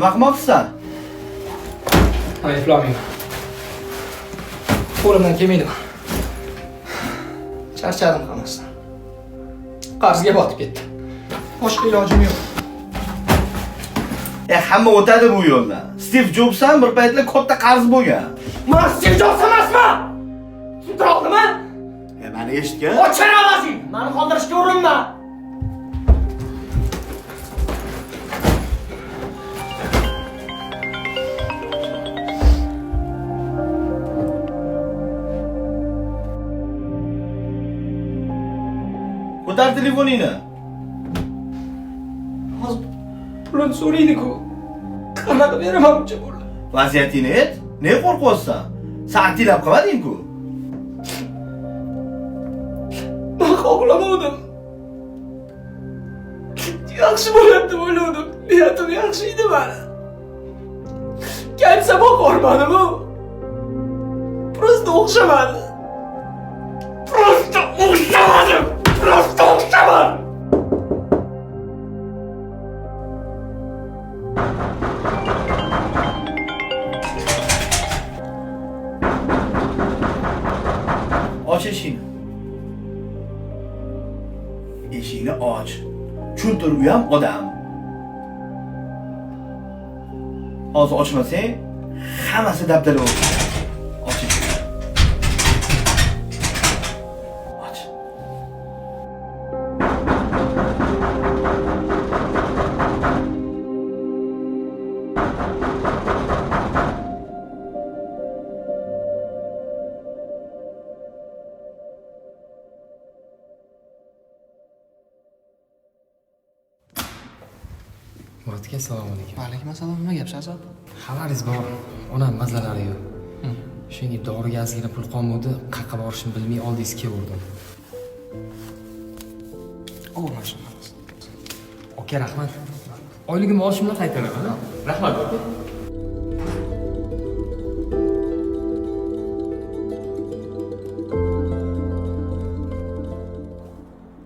Nima qilmoqchisan? Ayblamayman. Qo'limdan kelmaydi. Charchadim hammasidan. Qarzga botib ketdim. Boshqa ilojim yo'q. Hamma o'tadi bu yo'ldan. Stiv Jobs ham bir paytlar katta qarz bo'lgan. Men Stiv Jobs emasman. Tushuntira oldimmi? Meni eshitgan? Ochar ovozing. Meni qoldirishga urinma. Ko'tar telefoningni. Hozir pulni so'raydi-ku. Qanaqa beraman buncha pulni? Vaziyatingni ayt. Ne qo'rqyapsan? Sa'atilab qilmading-ku. Men qo'g'lamadim. Yaxshi bo'ladi deb o'yladim. Niyatim yaxshi edi meni. Kelsa boqormadim-ku. Prosta o'xshamadi. Prosta o'xshamadim. Och eshikni. Eshikni och. Tushuntir, u ham odam. Hozir ochmasang, hammasi dabdala bo'ladi. Och eshikni. Och. Muratga assalomu alaykum. Va alaykum assalom. Nima gap, Shahzod? Xabaringiz bor. Onam mazalari yo'q. Shunga doriga ozgina pul qolmadi, qayerga borishimni bilmay oldingizga keldim. O'g'lashim. Aka, rahmat. Oyligim maoshimni qaytaraman. Rahmat aka.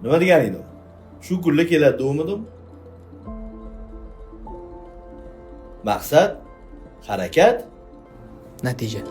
Nima deganing? Shu kunlar keladi demadim? Maqsad, harakat, Natija.